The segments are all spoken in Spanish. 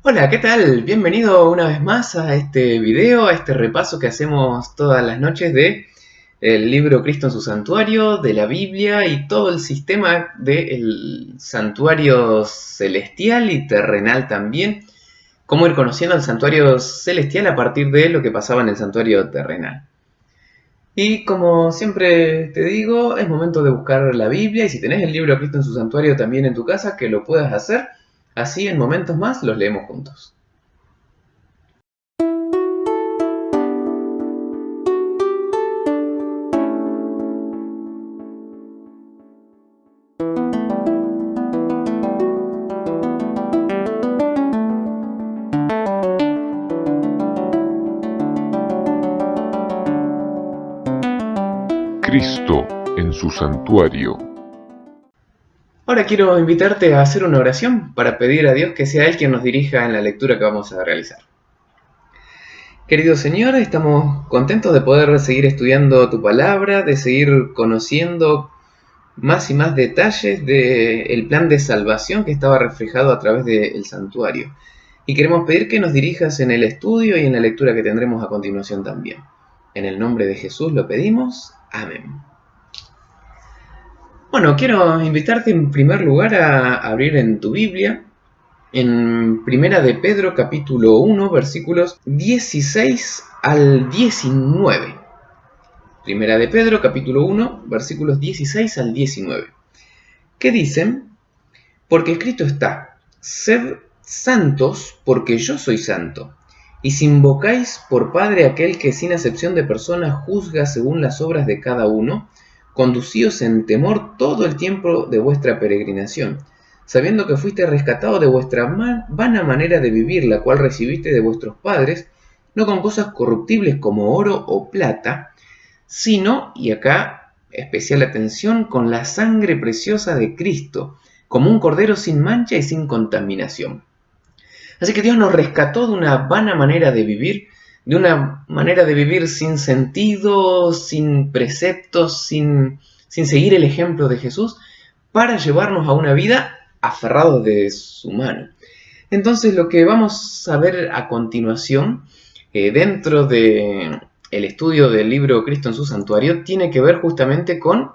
Hola, ¿qué tal? Bienvenido una vez más a este video, a este repaso que hacemos todas las noches de el libro Cristo en su santuario, de la Biblia y todo el sistema del santuario celestial y terrenal también. Cómo ir conociendo el santuario celestial a partir de lo que pasaba en el santuario terrenal. Y como siempre te digo, es momento de buscar la Biblia y si tenés el libro Cristo en su santuario también en tu casa, que lo puedas hacer. Así en momentos más los leemos juntos. Cristo en su santuario. Ahora quiero invitarte a hacer una oración para pedir a Dios que sea Él quien nos dirija en la lectura que vamos a realizar. Querido Señor, estamos contentos de poder seguir estudiando tu palabra, de seguir conociendo más y más detalles del plan de salvación que estaba reflejado a través del santuario. Y queremos pedir que nos dirijas en el estudio y en la lectura que tendremos a continuación también. En el nombre de Jesús lo pedimos. Amén. Bueno, quiero invitarte en primer lugar a abrir en tu Biblia, en Primera de Pedro capítulo 1, versículos 16 al 19. Primera de Pedro capítulo 1, versículos 16 al 19. ¿Qué dicen? Porque escrito está, sed santos porque yo soy santo. Y si invocáis por Padre aquel que sin acepción de personas juzga según las obras de cada uno, conducíos en temor todo el tiempo de vuestra peregrinación, sabiendo que fuiste rescatado de vuestra vana manera de vivir, la cual recibiste de vuestros padres, no con cosas corruptibles como oro o plata, sino, y acá especial atención, con la sangre preciosa de Cristo, como un cordero sin mancha y sin contaminación. Así que Dios nos rescató de una vana manera de vivir, de una manera de vivir sin sentido, sin preceptos, sin seguir el ejemplo de Jesús, para llevarnos a una vida aferrados de su mano. Entonces lo que vamos a ver a continuación, dentro del estudio del libro Cristo en su santuario, tiene que ver justamente con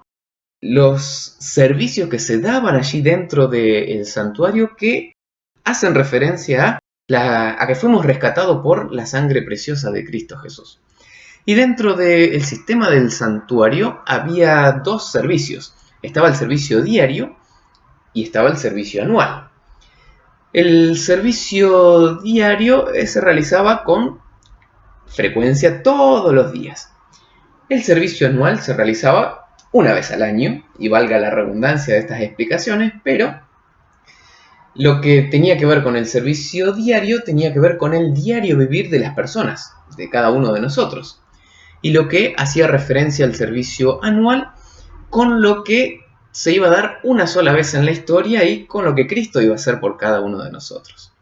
los servicios que se daban allí dentro del santuario que hacen referencia a que fuimos rescatados por la sangre preciosa de Cristo Jesús. Y dentro del sistema del santuario había dos servicios. Estaba el servicio diario y estaba el servicio anual. El servicio diario se realizaba con frecuencia todos los días. El servicio anual se realizaba una vez al año, y valga la redundancia de estas explicaciones, pero lo que tenía que ver con el servicio diario tenía que ver con el diario vivir de las personas, de cada uno de nosotros. Y lo que hacía referencia al servicio anual con lo que se iba a dar una sola vez en la historia y con lo que Cristo iba a hacer por cada uno de nosotros.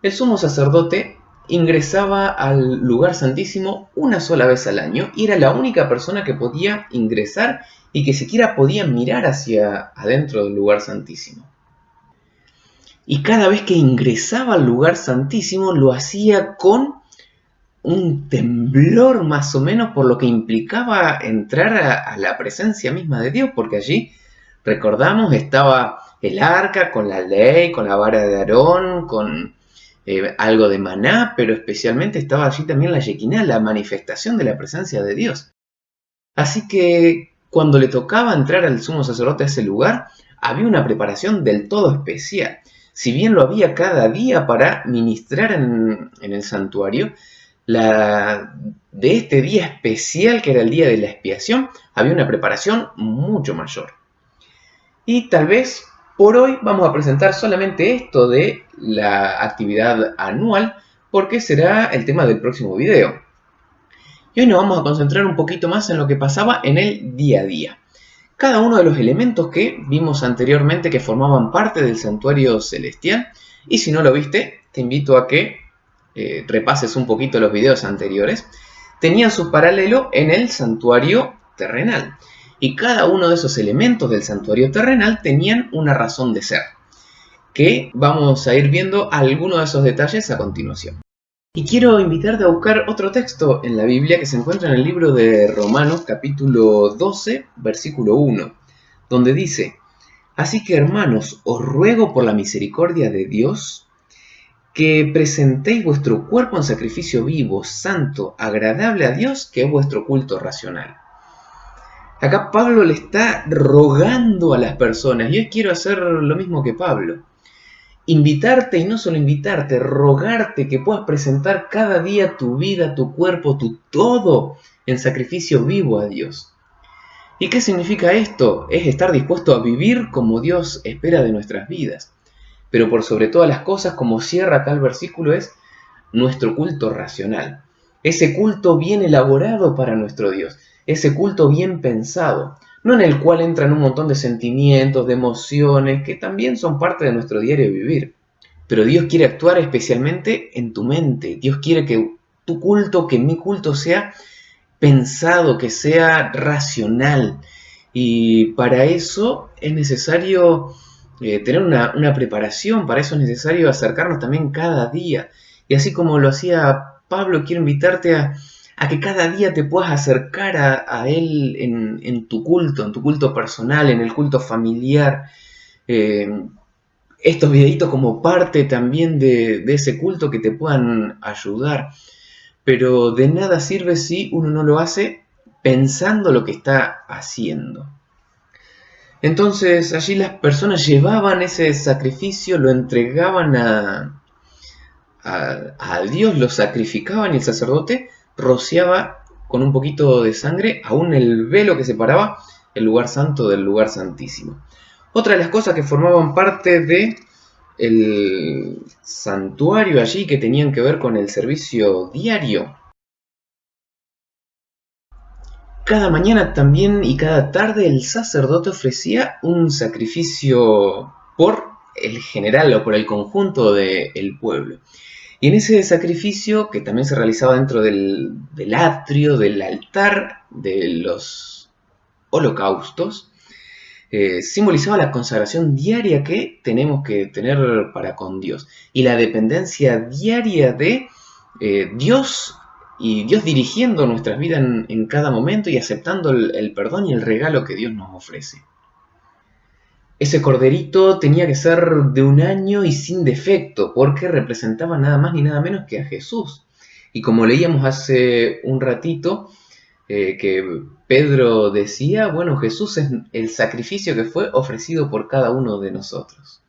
El sumo sacerdote ingresaba al lugar santísimo una sola vez al año y era la única persona que podía ingresar y que siquiera podía mirar hacia adentro del lugar santísimo. Y cada vez que ingresaba al lugar santísimo lo hacía con un temblor más o menos, por lo que implicaba entrar a la presencia misma de Dios, porque allí, recordamos, estaba el arca con la ley, con la vara de Aarón, con algo de maná, pero especialmente estaba allí también la Shekinah, la manifestación de la presencia de Dios. Así que cuando le tocaba entrar al sumo sacerdote a ese lugar, había una preparación del todo especial. Si bien lo había cada día para ministrar en el santuario, de este día especial, que era el día de la expiación, había una preparación mucho mayor. Y tal vez por hoy vamos a presentar solamente esto de la actividad anual, porque será el tema del próximo video. Y hoy nos vamos a concentrar un poquito más en lo que pasaba en el día a día. Cada uno de los elementos que vimos anteriormente que formaban parte del santuario celestial, y si no lo viste, te invito a que repases un poquito los videos anteriores, tenían su paralelo en el santuario terrenal. Y cada uno de esos elementos del santuario terrenal tenían una razón de ser. que vamos a ir viendo algunos de esos detalles a continuación. Y quiero invitarte a buscar otro texto en la Biblia que se encuentra en el libro de Romanos capítulo 12, versículo 1, donde dice: Así que, hermanos, os ruego por la misericordia de Dios que presentéis vuestro cuerpo en sacrificio vivo, santo, agradable a Dios, que es vuestro culto racional. Acá Pablo le está rogando a las personas, y hoy quiero hacer lo mismo que Pablo. Invitarte, y no solo invitarte, rogarte que puedas presentar cada día tu vida, tu cuerpo, tu todo en sacrificio vivo a Dios. ¿Y qué significa esto? Es estar dispuesto a vivir como Dios espera de nuestras vidas. Pero por sobre todas las cosas, como cierra acá el versículo, es nuestro culto racional. Ese culto bien elaborado para nuestro Dios. Ese culto bien pensado. No en el cual entran un montón de sentimientos, de emociones, que también son parte de nuestro diario vivir. Pero Dios quiere actuar especialmente en tu mente. Dios quiere que tu culto, que mi culto sea pensado, que sea racional. Y para eso es necesario tener una preparación, para eso es necesario acercarnos también cada día. Y así como lo hacía Pablo, quiero invitarte a que cada día te puedas acercar a Él en tu culto personal, en el culto familiar. Estos videitos como parte también de ese culto que te puedan ayudar. Pero de nada sirve si uno no lo hace pensando lo que está haciendo. Entonces allí las personas llevaban ese sacrificio, lo entregaban a Dios, lo sacrificaban y el sacerdote rociaba con un poquito de sangre aún el velo que separaba el lugar santo del lugar santísimo. Otra de las cosas que formaban parte de el santuario allí, que tenían que ver con el servicio diario. Cada mañana también y cada tarde el sacerdote ofrecía un sacrificio por el general o por el conjunto del pueblo. Y en ese sacrificio, que también se realizaba dentro del atrio, del altar de los holocaustos, simbolizaba la consagración diaria que tenemos que tener para con Dios y la dependencia diaria de Dios, y Dios dirigiendo nuestras vidas en cada momento y aceptando el perdón y el regalo que Dios nos ofrece. Ese corderito tenía que ser de 1 año y sin defecto, porque representaba nada más ni nada menos que a Jesús. Y como leíamos hace un ratito, que Pedro decía, bueno, Jesús es el sacrificio que fue ofrecido por cada uno de nosotros.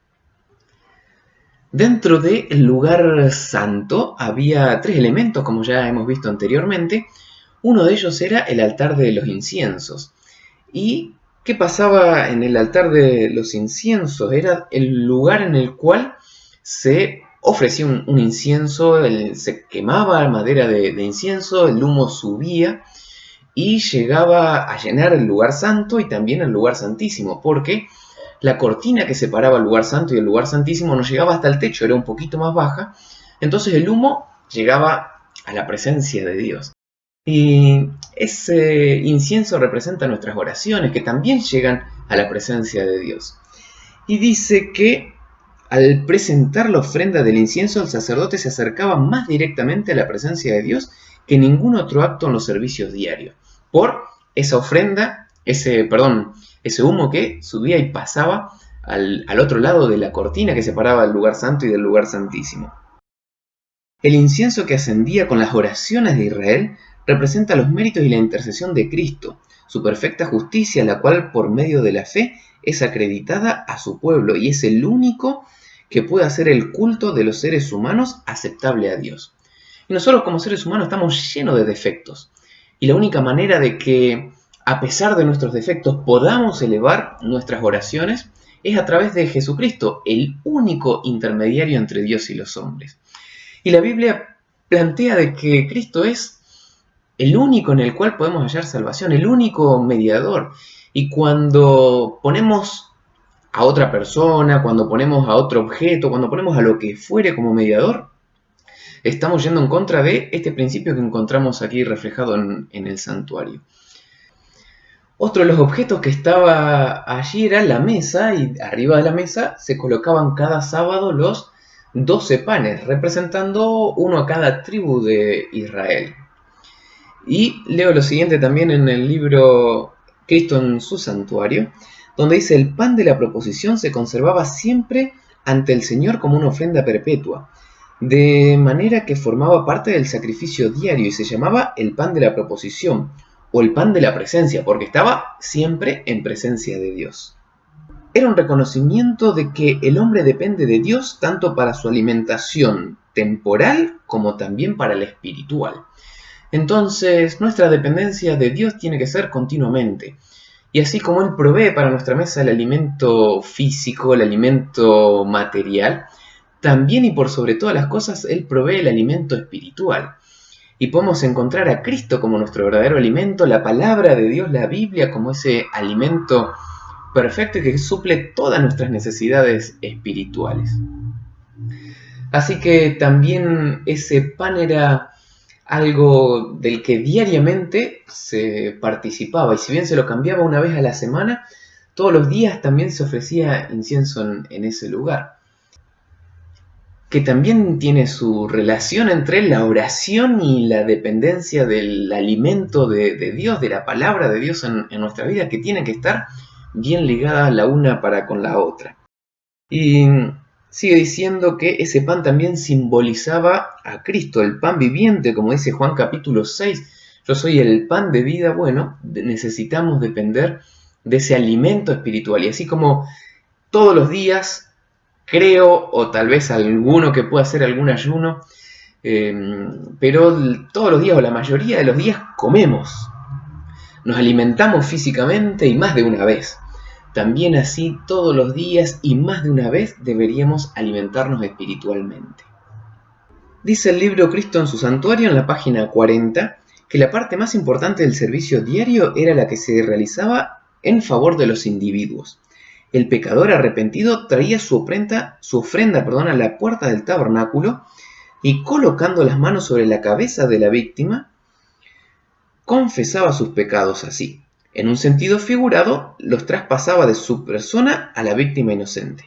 Dentro del lugar santo había 3 elementos, como ya hemos visto anteriormente. Uno de ellos era el altar de los inciensos. ¿Y qué pasaba en el altar de los inciensos? Era el lugar en el cual se ofrecía un incienso, se quemaba madera de incienso, el humo subía y llegaba a llenar el lugar santo y también el lugar santísimo, porque la cortina que separaba el lugar santo y el lugar santísimo no llegaba hasta el techo, era un poquito más baja, entonces el humo llegaba a la presencia de Dios. Y ese incienso representa nuestras oraciones, que también llegan a la presencia de Dios. Y dice que al presentar la ofrenda del incienso, el sacerdote se acercaba más directamente a la presencia de Dios que ningún otro acto en los servicios diarios, por esa ofrenda, ese humo que subía y pasaba al otro lado de la cortina que separaba el lugar santo y del lugar santísimo. El incienso que ascendía con las oraciones de Israel representa los méritos y la intercesión de Cristo, su perfecta justicia, la cual por medio de la fe es acreditada a su pueblo y es el único que puede hacer el culto de los seres humanos aceptable a Dios. Y nosotros como seres humanos estamos llenos de defectos. Y la única manera de que, a pesar de nuestros defectos, podamos elevar nuestras oraciones es a través de Jesucristo, el único intermediario entre Dios y los hombres. Y la Biblia plantea de que Cristo es el único en el cual podemos hallar salvación, el único mediador. Y cuando ponemos a otra persona, cuando ponemos a otro objeto, cuando ponemos a lo que fuere como mediador, estamos yendo en contra de este principio que encontramos aquí reflejado en el santuario. Otro de los objetos que estaba allí era la mesa, y arriba de la mesa se colocaban cada sábado los 12 panes, representando uno a cada tribu de Israel. Y leo lo siguiente también en el libro Cristo en su santuario, donde dice: el pan de la proposición se conservaba siempre ante el Señor como una ofrenda perpetua, de manera que formaba parte del sacrificio diario y se llamaba el pan de la proposición o el pan de la presencia, porque estaba siempre en presencia de Dios. Era un reconocimiento de que el hombre depende de Dios tanto para su alimentación temporal como también para la espiritual. Entonces, nuestra dependencia de Dios tiene que ser continuamente. Y así como Él provee para nuestra mesa el alimento físico, el alimento material, también y por sobre todas las cosas, Él provee el alimento espiritual. Y podemos encontrar a Cristo como nuestro verdadero alimento, la palabra de Dios, la Biblia, como ese alimento perfecto que suple todas nuestras necesidades espirituales. Así que también ese pan era algo del que diariamente se participaba, y si bien se lo cambiaba una vez a la semana, todos los días también se ofrecía incienso en ese lugar, que también tiene su relación entre la oración y la dependencia del alimento de Dios, de la palabra de Dios en nuestra vida, que tienen que estar bien ligadas la una para con la otra. Y sigue diciendo que ese pan también simbolizaba a Cristo, el pan viviente, como dice Juan capítulo 6. Yo soy el pan de vida. Bueno, necesitamos depender de ese alimento espiritual. Y así como todos los días creo, o tal vez alguno que pueda hacer algún ayuno, pero todos los días o la mayoría de los días comemos. Nos alimentamos físicamente y más de una vez. También así todos los días y más de una vez deberíamos alimentarnos espiritualmente. Dice el libro Cristo en su santuario en la página 40 que la parte más importante del servicio diario era la que se realizaba en favor de los individuos. El pecador arrepentido traía su ofrenda a la puerta del tabernáculo y, colocando las manos sobre la cabeza de la víctima, confesaba sus pecados así. En un sentido figurado, los traspasaba de su persona a la víctima inocente.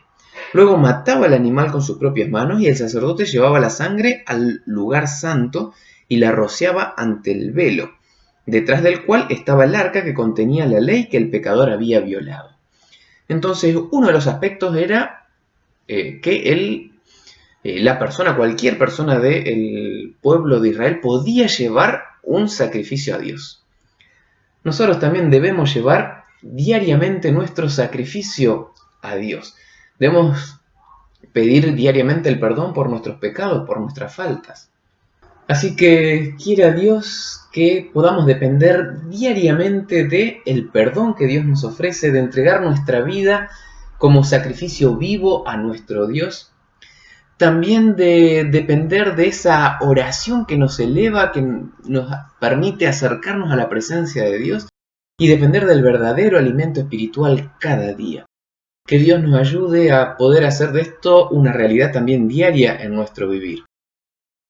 Luego mataba al animal con sus propias manos y el sacerdote llevaba la sangre al lugar santo y la rociaba ante el velo, detrás del cual estaba el arca que contenía la ley que el pecador había violado. Entonces, uno de los aspectos era que cualquier persona del pueblo de Israel podía llevar un sacrificio a Dios. Nosotros también debemos llevar diariamente nuestro sacrificio a Dios. Debemos pedir diariamente el perdón por nuestros pecados, por nuestras faltas. Así que quiera Dios que podamos depender diariamente del perdón que Dios nos ofrece, de entregar nuestra vida como sacrificio vivo a nuestro Dios. También de depender de esa oración que nos eleva, que nos permite acercarnos a la presencia de Dios, y depender del verdadero alimento espiritual cada día. Que Dios nos ayude a poder hacer de esto una realidad también diaria en nuestro vivir.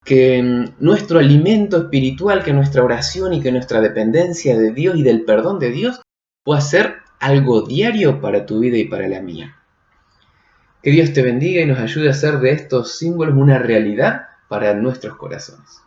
Que nuestro alimento espiritual, que nuestra oración y que nuestra dependencia de Dios y del perdón de Dios pueda ser algo diario para tu vida y para la mía. Que Dios te bendiga y nos ayude a hacer de estos símbolos una realidad para nuestros corazones.